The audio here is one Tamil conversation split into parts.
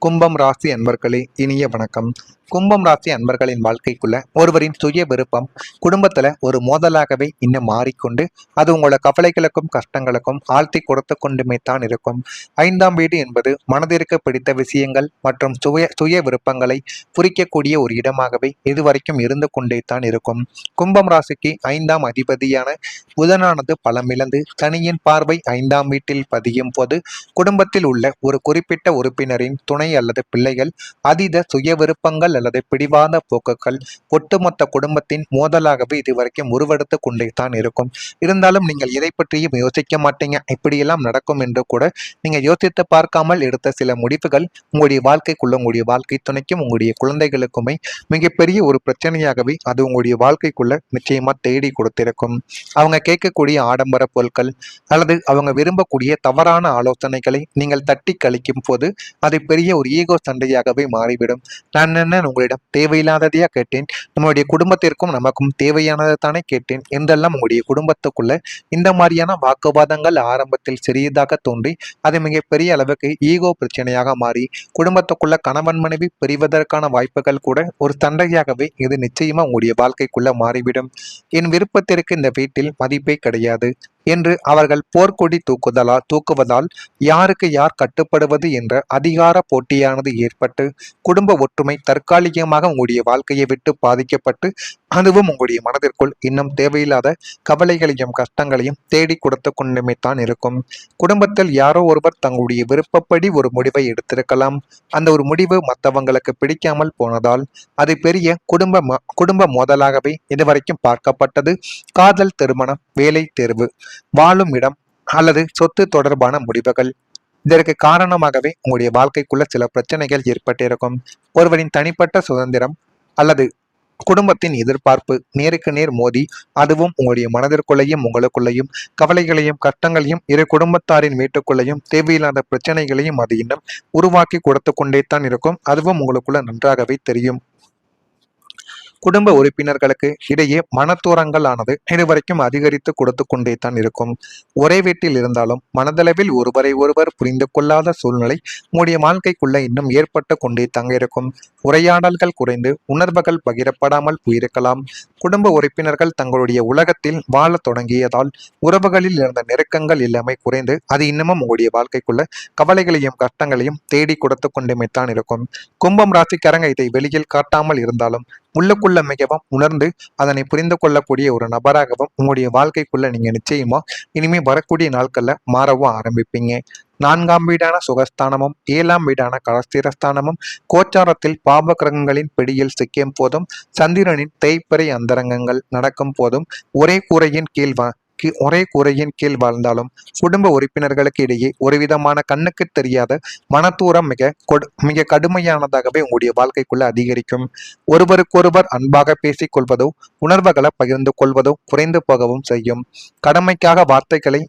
கும்பம் ராசி அன்பர்களே இனிய வணக்கம். கும்பம் ராசி அன்பர்களின் வாழ்க்கைக்குள்ள ஒருவரின் சுய விருப்பம் குடும்பத்துல ஒரு மோதலாகவே இன்னும் மாறிக்கொண்டு அது உங்களோட கவலைகளுக்கும் கஷ்டங்களுக்கும் ஆழ்த்தி கொடுத்து கொண்டுமே தான் இருக்கும். 5ஆம் வீடு என்பது மனதிற்கு பிடித்த விஷயங்கள் மற்றும் சுய சுய விருப்பங்களை குறிக்கக்கூடிய ஒரு இடமாகவே இதுவரைக்கும் இருந்து கொண்டே தான் இருக்கும். கும்பம் ராசிக்கு 5ஆம் அதிபதியான புதனானது பலமிழந்து சனியின் பார்வை 5ஆம் வீட்டில் பதியும் போது குடும்பத்தில் உள்ள ஒரு குறிப்பிட்ட உறுப்பினரின் துணை அல்லது பிள்ளைகள் அதீத சுய விருப்பங்கள் அல்லது பிடிவாத போக்குகள் ஒட்டுமொத்த குடும்பத்தின் மோதலாகவே இதுவரைக்கும் உருவெடுத்து கொண்டே தான் இருக்கும். இருந்தாலும் நீங்கள் இதை பற்றியும் யோசிக்க மாட்டீங்க. இப்படியெல்லாம் நடக்கும் என்று கூட நீங்க யோசித்து பார்க்காமல் எடுத்த சில முடிவுகள் உங்களுடைய வாழ்க்கைக்குள்ள உங்களுடைய வாழ்க்கை துணைக்கும் உங்களுடைய குழந்தைகளுக்குமே மிகப்பெரிய ஒரு பிரச்சனையாகவே அது உங்களுடைய வாழ்க்கைக்குள்ள நிச்சயமா தேடி கொடுத்திருக்கும். அவங்க கேட்கக்கூடிய ஆடம்பர பொருட்கள் அல்லது அவங்க விரும்பக்கூடிய தவறான ஆலோசனைகளை நீங்கள் தட்டி கழிக்கும் போது அது பெரிய ஒரு ஈகோ சண்டையாகவே மாறிவிடும். நான் என்ன உங்களிடம் தேவையில்லாததையா கேட்டேன், நம்முடைய குடும்பத்திற்கும் நமக்கும் தேவையானதை தானே கேட்டேன் என்றெல்லாம் உங்களுடைய குடும்பத்துக்குள்ள இந்த மாதிரியான வாக்குவாதங்கள் ஆரம்பத்தில் சிறியதாக தோன்றி அது மிகப்பெரிய அளவுக்கு ஈகோ பிரச்சனையாக மாறி குடும்பத்துக்குள்ள கணவன் மனைவி பிரிவதற்கான வாய்ப்புகள் கூட ஒரு சண்டையாகவே இது நிச்சயமா உங்களுடைய வாழ்க்கைக்குள்ள மாறிவிடும். என் விருப்பத்திற்கு இந்த வீட்டில் மதிப்பே கிடையாது என்று அவர்கள் போர்க்கொடி தூக்குவதால் யாருக்கு யார் கட்டுப்படுவது என்ற அதிகார போட்டியானது ஏற்பட்டு குடும்ப ஒற்றுமை தற்காலிகமாக உங்களுடைய வாழ்க்கையை விட்டு பாதிக்கப்பட்டு அதுவும் உங்களுடைய மனதிற்குள் இன்னும் தேவையில்லாத கவலைகளையும் கஷ்டங்களையும் தேடி கொடுத்து கொண்டுமே தான் இருக்கும். குடும்பத்தில் யாரோ ஒருவர் தங்களுடைய விருப்பப்படி ஒரு முடிவை எடுத்திருக்கலாம். அந்த ஒரு முடிவு மற்றவங்களுக்கு பிடிக்காமல் போனதால் அது பெரிய குடும்ப மோதலாகவே இதுவரைக்கும் பார்க்கப்பட்டது. காதல், திருமணம், வேலை தேர்வு, வாழும் இடம் அல்லது சொத்து தொடர்பான முடிவுகள் இதற்கு காரணமாகவே உங்களுடைய வாழ்க்கைக்குள்ள சில பிரச்சனைகள் ஏற்பட்டிருக்கும். ஒருவரின் தனிப்பட்ட சுதந்திரம் அல்லது குடும்பத்தின் எதிர்பார்ப்பு நேருக்கு நேர் மோதி அதுவும் உங்களுடைய மனதிற்குள்ளேயும் உங்களுக்குள்ளேயும் கவலைகளையும் கஷ்டங்களையும் இரு குடும்பத்தாரின் வீட்டுக்குள்ளேயும் தேவையில்லாத பிரச்சனைகளையும் அது இன்னும் உருவாக்கி கொடுத்து கொண்டே தான் இருக்கும். அதுவும் உங்களுக்குள்ள நன்றாகவே தெரியும். குடும்ப உறுப்பினர்களுக்கு இடையே மனத்தூரங்கள் ஆனது இதுவரைக்கும் அதிகரித்து கொடுத்து கொண்டே தான் இருக்கும். ஒரே வீட்டில் இருந்தாலும் மனதளவில் ஒருவரை ஒருவர் புரிந்து கொள்ளாத சூழ்நிலை உங்களுடைய வாழ்க்கைக்குள்ள இன்னும் ஏற்பட்டு கொண்டே தங்க இருக்கும். உரையாடல்கள் குறைந்து உணர்வுகள் பகிரப்படாமல் போயிருக்கலாம். குடும்ப உறுப்பினர்கள் தங்களுடைய உலகத்தில் வாழ தொடங்கியதால் உறவுகளில் இருந்த நெருக்கங்கள் எல்லாமே குறைந்து அது இன்னமும் உங்களுடைய வாழ்க்கைக்குள்ள கவலைகளையும் கஷ்டங்களையும் தேடி கொடுத்து கொண்டுமே தான் இருக்கும். கும்பம் ராசிக்காரங்க இதை வெளியில் காட்டாமல் இருந்தாலும் உள்ளுக்குள்ள மிகவும் உணர்ந்து அதனை புரிந்து கொள்ளக்கூடிய ஒரு நபராகவும் உங்களுடைய வாழ்க்கைக்குள்ள நீங்க நிச்சயமா இனிமே வரக்கூடிய நாட்கள்ல மாறவும் ஆரம்பிப்பீங்க. 4ஆம் வீடான சுகஸ்தானமும் 7ஆம் வீடான கலஸ்திரஸ்தானமும் கோச்சாரத்தில் பாப கிரகங்களின் பிடியில் சிக்கும் போதும் சந்திரனின் தேய்பிறை அந்தரங்கங்கள் நடக்கும் போதும் ஒரே கூரையின் கீழ் வாழ்ந்தாலும் குடும்ப உறுப்பினர்களுக்கு இடையே ஒரு விதமான கண்ணுக்கு தெரியாத மனத்தூரம் மிக கடுமையானதாகவே உங்களுடைய வாழ்க்கைக்குள்ள அதிகரிக்கும். ஒருவருக்கொருவர் அன்பாக பேசிக் கொள்வதோ உணர்வுகளை பகிர்ந்து கொள்வதோ குறைந்து போகவும் செய்யும். கடமைக்காக வார்த்தைகளை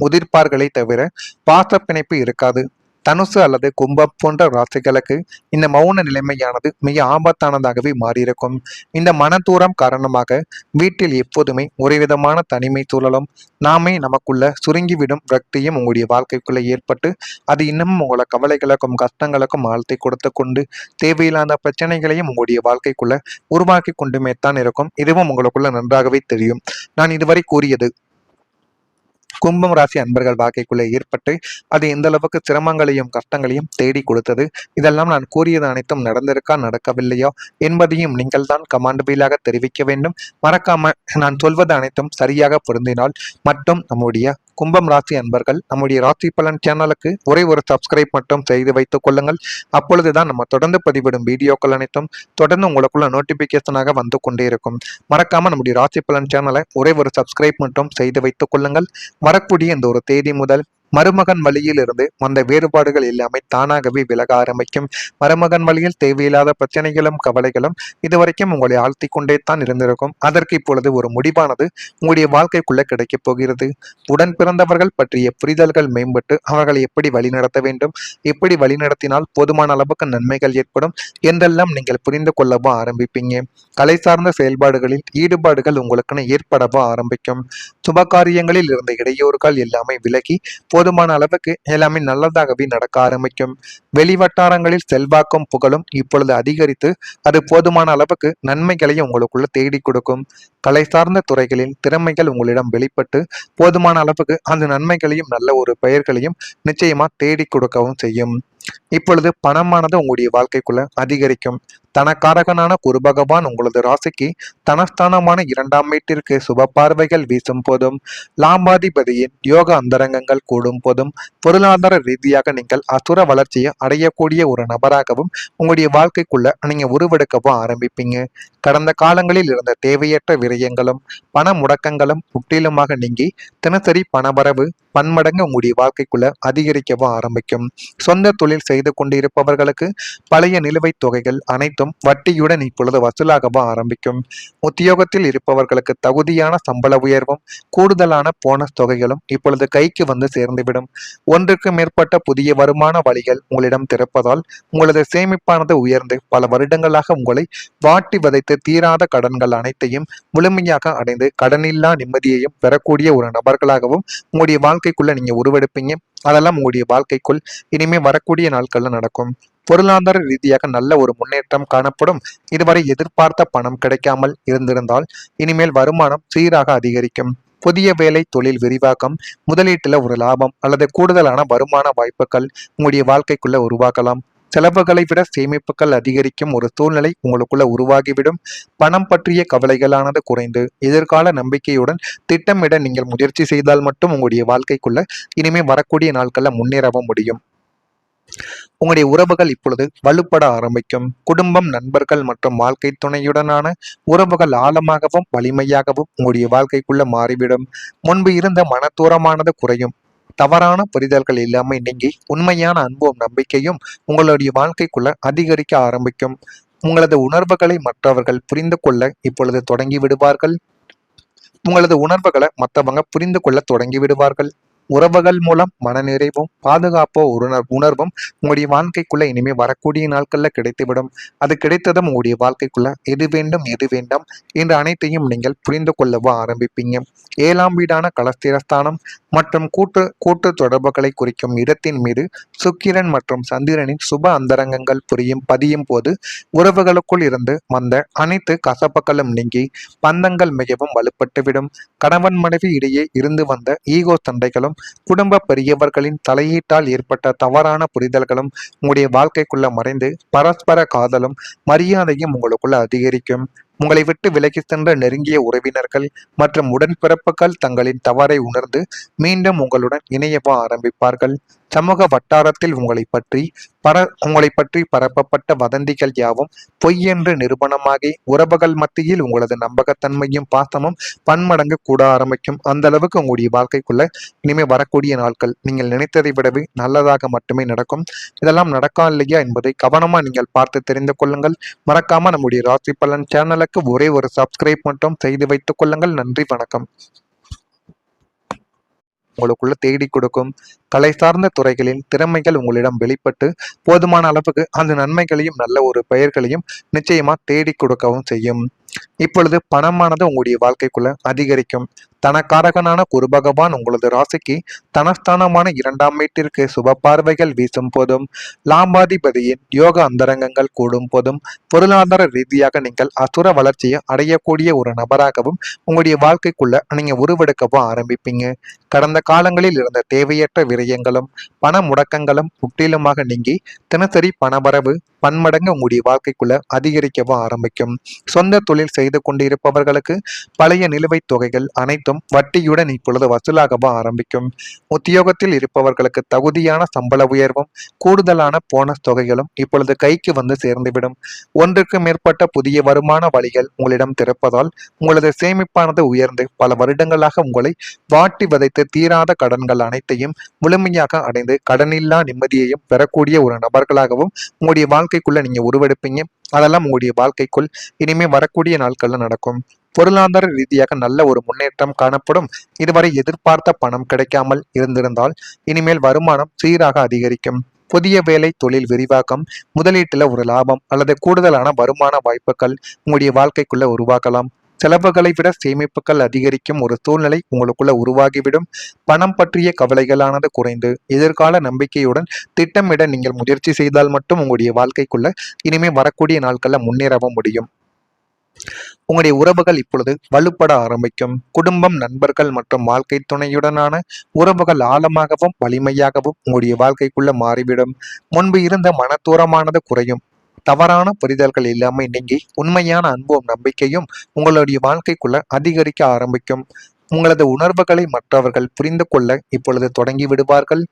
உதிர்ப்பார்களே தவிர பாச பிணைப்பு இருக்காது. தனுசு அல்லது கும்பம் போன்ற ராசிகளுக்கு இந்த மௌன நிலைமையானது மிக ஆபத்தானதாகவே மாறியிருக்கும். இந்த மனதூரம் காரணமாக வீட்டில் எப்போதுமே ஒரு விதமான தனிமை சூழலும் நாமே நமக்குள்ள சுருங்கிவிடும் விரக்தியும் உங்களுடைய வாழ்க்கைக்குள்ள ஏற்பட்டு அது இன்னமும் உங்களை கவலைகளுக்கும் கஷ்டங்களுக்கும் ஆழ்த்தி கொடுத்து கொண்டு தேவையில்லாத பிரச்சனைகளையும் உங்களுடைய வாழ்க்கைக்குள்ள உருவாக்கி கொண்டுமே தான் இருக்கும். இதுவும் உங்களுக்குள்ள நன்றாகவே தெரியும். நான் இதுவரை கூறியது கும்பம் ராசி அன்பர்கள் வாழ்க்கைக்குள்ளே ஏற்பட்டு அது எந்த அளவுக்கு சிரமங்களையும் கஷ்டங்களையும் தேடி கொடுத்தது, இதெல்லாம் நான் கூறியது அனைத்தும் நடந்திருக்கா நடக்கவில்லையா என்பதையும் நீங்கள் தான் கமாண்ட் பீலாக தெரிவிக்க வேண்டும். மறக்காம நான் சொல்வது அனைத்தும் சரியாக பொருந்தினால் மட்டும் நம்முடைய கும்பம் ராசி அன்பர்கள் நம்முடைய ராசி பலன் சேனலுக்கு ஒரே ஒரு சப்ஸ்கிரைப் மட்டும் செய்து வைத்துக் கொள்ளுங்கள். அப்பொழுதுதான் நம்ம தொடர்ந்து பதிவிடும் வீடியோக்கள் அனைத்தும் தொடர்ந்து உங்களுக்குள்ள நோட்டிபிகேஷனாக வந்து கொண்டே இருக்கும். மறக்காம நம்முடைய ராசி பலன் சேனலை ஒரே ஒரு சப்ஸ்கிரைப் மட்டும் செய்து வைத்துக் கொள்ளுங்கள். வரக்கூடிய இந்த ஒரு தேதி முதல் மருமகன் வழியில் இருந்து வந்த வேறுபாடுகள் எல்லாமே தானாகவே விலக ஆரம்பிக்கும். மருமகன் வழியில் தேவையில்லாத பிரச்சனைகளும் கவலைகளும் இதுவரைக்கும் உங்களை ஆழ்த்தி கொண்டே தான் இருந்திருக்கும். அதற்கு இப்பொழுது ஒரு முடிவானது உங்களுடைய வாழ்க்கைக்குள்ள கிடைக்கப் போகிறது. உடன் பிறந்தவர்கள் பற்றிய புரிதல்கள் மேம்பட்டு அவர்களை எப்படி வழிநடத்த வேண்டும், எப்படி வழிநடத்தினால் போதுமான அளவுக்கு நன்மைகள் ஏற்படும் என்றெல்லாம் நீங்கள் புரிந்து கொள்ளவும் ஆரம்பிப்பீங்க. கலை சார்ந்த செயல்பாடுகளில் ஈடுபாடுகள் உங்களுக்குன்னு ஏற்படவும் ஆரம்பிக்கும். சுபகாரியங்களில் இருந்த இடையூறுகள் எல்லாமே விலகி போதுமான அளவுக்கு எல்லாமே நல்லதாகவே நடக்க ஆரம்பிக்கும். வெளிவட்டாரங்களில் செல்வாக்கும் புகழும் இப்பொழுது அதிகரித்து அது போதுமான அளவுக்கு நன்மைகளையும் உங்களுக்குள்ள தேடி கொடுக்கும். கலை சார்ந்த துறைகளில் திறமைகள் உங்களிடம் வெளிப்பட்டு போதுமான அளவுக்கு அந்த நன்மைகளையும் நல்ல ஒரு பெயர்களையும் நிச்சயமா தேடி கொடுக்கவும் செய்யும். இப்பொழுது பணமானது உங்களுடைய வாழ்க்கைக்குள்ள அதிகரிக்கும். தனக்காரகனான குரு பகவான் உங்களது ராசிக்கு தனஸ்தானமான 2ஆம் வீட்டிற்கு சுப பார்வைகள் வீசும் போதும், லாபாதிபதியின் யோக அந்தரங்கங்கள் கூடும் போதும், பொருளாதார ரீதியாக நீங்கள் அசுர வளர்ச்சியை அடையக்கூடிய ஒரு நபராகவும் உங்களுடைய வாழ்க்கைக்குள்ள நீங்க உருவெடுக்கவும் ஆரம்பிப்பீங்க. கடந்த காலங்களில் இருந்த தேவையற்ற விரயங்களும் பண முடக்கங்களும் முற்றிலுமாக நீங்கி தினசரி பணவரவு பன்மடங்கு உங்களுடைய வாழ்க்கைக்குள்ள அதிகரிக்கவும் ஆரம்பிக்கும். சொந்த தொழில் செய்து கொண்டிருப்பவர்களுக்கு பழைய நிலுவைத் தொகைகள் அனைத்தும் வட்டியுடன் இப்பொழுது வசூலாகவும் ஆரம்பிக்கும். உத்தியோகத்தில் இருப்பவர்களுக்கு தகுதியான சம்பள உயர்வும் கூடுதலான போனஸ் தொகைகளும் இப்பொழுது கைக்கு வந்து சேர்ந்துவிடும். ஒன்றுக்கு மேற்பட்ட புதிய வருமான வழிகள் உங்களிடம் திறப்பதால் உங்களது சேமிப்பானது உயர்ந்து பல வருடங்களாக உங்களை வாட்டி வதைத்து தீராத கடன்கள் அனைத்தையும் முழுமையாக அடைந்து கடனில்லா நிம்மதியையும் பெறக்கூடிய ஒரு நபர்களாகவும் உங்களுடைய வாழ்க்கைக்குள்ள நீங்க உருவெடுப்பீங்க. அதெல்லாம் உங்களுடைய வாழ்க்கைக்குள் இனிமே வரக்கூடிய நாட்கள்ல நடக்கும். பொருளாதார ரீதியாக நல்ல ஒரு முன்னேற்றம் காணப்படும். இதுவரை எதிர்பார்த்த பணம் கிடைக்காமல் இருந்திருந்தால் இனிமேல் வருமானம் சீராக அதிகரிக்கும். புதிய வேலை தொழில் விரிவாக்கம், முதலீட்டுல ஒரு லாபம் அல்லது கூடுதலான வருமான வாய்ப்புகள் உங்களுடைய வாழ்க்கைக்குள்ள உருவாக்கலாம். செலவுகளை விட சேமிப்புகள் அதிகரிக்கும் ஒரு சூழ்நிலை உங்களுக்குள்ள உருவாகிவிடும். பணம் பற்றிய கவலைகளானது குறைந்து எதிர்கால நம்பிக்கையுடன் திட்டமிட நீங்கள் முயற்சி செய்தால் மட்டும் உங்களுடைய வாழ்க்கைக்குள்ள இனிமே வரக்கூடிய நாட்கள்ல முன்னேறவும் முடியும். உங்களுடைய உறவுகள் இப்பொழுது வலுப்பட ஆரம்பிக்கும். குடும்பம், நண்பர்கள் மற்றும் வாழ்க்கை துணையுடனான உறவுகள் ஆழமாகவும் வலிமையாகவும் உங்களுடைய வாழ்க்கைக்குள்ள மாறிவிடும். முன்பு இருந்த மனத்தூரமானது குறையும். தவறான புரிதல்கள் இல்லாமல் நீங்கி உண்மையான அன்பும் நம்பிக்கையும் உங்களுடைய வாழ்க்கைக்குள்ள அதிகரிக்க ஆரம்பிக்கும். உங்களது உணர்வுகளை மற்றவர்கள் புரிந்து கொள்ள இப்பொழுது தொடங்கி விடுவார்கள். உங்களது உணர்வுகளை மற்றவங்க புரிந்து கொள்ள தொடங்கி விடுவார்கள். உறவுகள் மூலம் மனநிறைவும் பாதுகாப்போ உணர்வும் உங்களுடைய வாழ்க்கைக்குள்ள இனிமே வரக்கூடிய நாட்கள்ல கிடைத்துவிடும். அது கிடைத்ததும் உங்களுடைய வாழ்க்கைக்குள்ள எது வேண்டும் எது வேண்டாம் என்று அனைத்தையும் நீங்கள் புரிந்து கொள்ளவோ ஆரம்பிப்பீங்க. 7ஆம் வீடான கலஸ்திரஸ்தானம் மற்றும் கூட்டு தொடர்புகளை குறிக்கும் இடத்தின் மீது சுக்கிரன் மற்றும் சந்திரனின் சுப அந்தரங்கங்கள் பதியும் போது உறவுகளுக்குள் இருந்து வந்த அனைத்து கசப்புகளும் நீங்கி பந்தங்கள் மிகவும் வலுப்பட்டுவிடும். கணவன் மனைவி இடையே இருந்து வந்த ஈகோ சண்டைகளும் குடும்ப பெரியவர்களின் தலையீட்டால் ஏற்பட்ட தவறான புரிதல்களும் உங்களுடைய வாழ்க்கைக்குள்ள மறைந்து பரஸ்பர காதலும் மரியாதையும் உங்களுக்குள்ள அதிகரிக்கும். உங்களை விட்டு விலகி சென்ற நெருங்கிய உறவினர்கள் மற்றும் உடன்பிறப்புகள் தங்களின் தவறை உணர்ந்து மீண்டும் உங்களுடன் இணையவோ ஆரம்பிப்பார்கள். சமூக வட்டாரத்தில் உங்களை பற்றி பரப்பப்பட்ட வதந்திகள் யாவும் பொய் என்று நிரூபணமாகி உறவுகள் மத்தியில் உங்களது நம்பகத்தன்மையும் பாசமும் பன்மடங்கு கூட ஆரம்பிக்கும். அந்த அளவுக்கு உங்களுடைய வாழ்க்கைக்குள்ள இனிமே வரக்கூடிய நாட்கள் நீங்கள் நினைத்ததை விடவே நல்லதாக மட்டுமே நடக்கும். இதெல்லாம் நடக்கா இல்லையா என்பதை கவனமா நீங்கள் பார்த்து தெரிந்து கொள்ளுங்கள். மறக்காம நம்முடைய ராசி பலன் சேனலுக்கு ஒரே ஒரு சப்ஸ்கிரைப் மட்டும் செய்து வைத்துக் கொள்ளுங்கள். நன்றி, வணக்கம். உங்களுக்குள்ள தேடி கொடுக்கும். கலை சார்ந்த துறைகளில் திறமைகள் உங்களிடம் வெளிப்பட்டு போதுமான அளவுக்கு அந்த நன்மைகளையும் நல்ல ஒரு பெயர்களையும் நிச்சயமா தேடி கொடுக்கவும் செய்யும். இப்பொழுது பணமானது உங்களுடைய வாழ்க்கைக்குள்ள அதிகரிக்கும். தனக்காரகனான குரு பகவான் உங்களது ராசிக்கு தனஸ்தானமான 2ஆம் வீட்டிற்கு சுப பார்வைகள் வீசும் போதும், லாபாதிபதியின் யோக அந்தரங்கங்கள் கூடும் போதும், பொருளாதார ரீதியாக நீங்கள் அசுர வளர்ச்சியை அடையக்கூடிய ஒரு நபராகவும் உங்களுடைய வாழ்க்கைக்குள்ள நீங்க உருவெடுக்கவும் ஆரம்பிப்பீங்க. கடந்த காலங்களில் இருந்த தேவையற்ற விரயங்களும் பண முடக்கங்களும் முற்றிலுமாக நீங்கி தினசரி பணவரவு பன்மடங்கு உங்களுடைய வாழ்க்கைக்குள்ள அதிகரிக்கவும் ஆரம்பிக்கும். சொந்த தொழில் செய்து கொண்டிருப்பவர்களுக்கு பழைய நிலுவைத் தொகைகள் அனைத்தும் வட்டியுடன் இப்பொழுது வசூலாகவும் ஆரம்பிக்கும். உத்தியோகத்தில் இருப்பவர்களுக்கு தகுதியான சம்பள உயர்வும் கூடுதலான போனஸ் தொகைகளும் இப்பொழுது கைக்கு வந்து சேர்ந்துவிடும். ஒன்றுக்கு மேற்பட்ட புதிய வருமான வழிகள் உங்களிடம் திறப்பதால் உங்களது சேமிப்பானது உயர்ந்து பல வருடங்களாக உங்களை வாட்டி வதைத்து தீராத கடன்கள் அனைத்தையும் முழுமையாக அடைந்து கடனில்லா நிம்மதியையும் பெறக்கூடிய ஒரு நபர்களாகவும் உங்களுடைய வாழ்க்கைக்குள்ள நீங்க உருவெடுப்பீங்க. அதெல்லாம் உங்களுடைய வாழ்க்கைக்குள் இனிமே வரக்கூடிய நாட்கள்ல நடக்கும். பொருளாதார ரீதியாக நல்ல ஒரு முன்னேற்றம் காணப்படும். இதுவரை எதிர்பார்த்த பணம் கிடைக்காமல் இருந்திருந்தால் இனிமேல் வருமானம் சீராக அதிகரிக்கும். புதிய வேலை தொழில் விரிவாக்கம், முதலீட்டுல ஒரு லாபம் அல்லது கூடுதலான வருமான வாய்ப்புகள் உங்களுடைய வாழ்க்கைக்குள்ள உருவாக்கலாம். செலவுகளை விட சேமிப்புகள் அதிகரிக்கும் ஒரு சூழ்நிலை உங்களுக்குள்ள உருவாகிவிடும். பணம் பற்றிய கவலைகளானது குறைந்து எதிர்கால நம்பிக்கையுடன் திட்டமிட நீங்கள் முயற்சி செய்தால் மட்டும் உங்களுடைய வாழ்க்கைக்குள்ள இனிமே வரக்கூடிய நாட்கள்ல முன்னேறவும் முடியும். உங்களுடைய உறவுகள் இப்பொழுது வலுப்பட ஆரம்பிக்கும். குடும்பம், நண்பர்கள் மற்றும் வாழ்க்கை துணையுடனான உறவுகள் ஆழமாகவும் வலிமையாகவும் உங்களுடைய வாழ்க்கைக்குள்ள மாறிவிடும். முன்பு இருந்த மனத்தூரமானது குறையும். தவறான புரிதல்கள் இல்லாமல் நீங்கி உண்மையான அன்பும் நம்பிக்கையும் உங்களுடைய வாழ்க்கைக்குள்ள அதிகரிக்க ஆரம்பிக்கும். உங்களது உணர்வுகளை மற்றவர்கள் புரிந்து கொள்ள இப்பொழுது தொடங்கி விடுவார்கள்.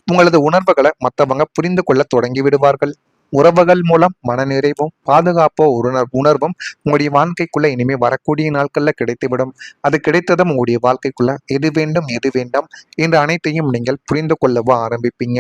உங்களது உணர்வுகளை மற்றவங்க புரிந்து கொள்ள தொடங்கி விடுவார்கள். உறவுகள் மூலம் மனநிறைவும் பாதுகாப்போ உணர்வும் உங்களுடைய வாழ்க்கைக்குள்ள இனிமே வரக்கூடிய நாட்கள்ல கிடைத்துவிடும். அது கிடைத்ததும் உங்களுடைய வாழ்க்கைக்குள்ள எது வேண்டும் எது வேண்டாம் என்ற அனைத்தையும் நீங்கள் புரிந்து கொள்ளவோ ஆரம்பிப்பீங்க.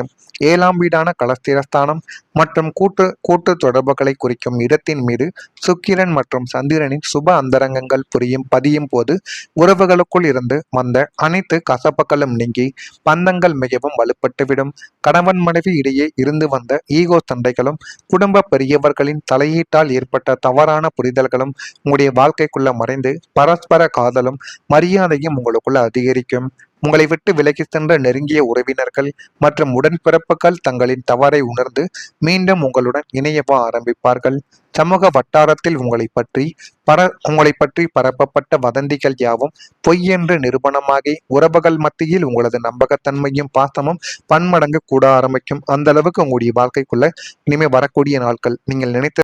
7ஆம் வீடான கலஸ்திரஸ்தானம் மற்றும் கூட்டு கூட்டு தொடர்புகளை குறிக்கும் இடத்தின் மீது சுக்கிரன் மற்றும் சந்திரனின் சுப அந்தரங்கங்கள் பதியும் போது உறவுகளுக்குள் இருந்து வந்த அனைத்து கசப்புகளும் நீங்கி பந்தங்கள் மிகவும் வலுப்பட்டுவிடும். கணவன் மனைவி இடையே இருந்து வந்த ஈகோ சண்டைகளும் குடும்ப பெரியவர்களின் தலையீட்டால் ஏற்பட்ட தவறான புரிதல்களும் உங்களுடைய வாழ்க்கைக்குள்ள மறைந்து பரஸ்பர காதலும் மரியாதையும் உங்களுக்குள்ள அதிகரிக்கும். உங்களை விட்டு விலகி சென்ற நெருங்கிய உறவினர்கள் மற்றும் உடன்பிறப்புகள் தங்களின் தவறை உணர்ந்து மீண்டும் உங்களுடன் இணையவோ ஆரம்பிப்பார்கள். சமூக வட்டாரத்தில் உங்களை பற்றி பரப்பப்பட்ட வதந்திகள் யாவும் பொய் என்று நிரூபணமாகி உறவுகள் மத்தியில் உங்களது நம்பகத்தன்மையும் பாசமும் பன்மடங்கு கூட ஆரம்பிக்கும். அந்த அளவுக்கு உங்களுடைய வாழ்க்கைக்குள்ள இனிமே வரக்கூடிய நாட்கள் நீங்கள் நினைத்த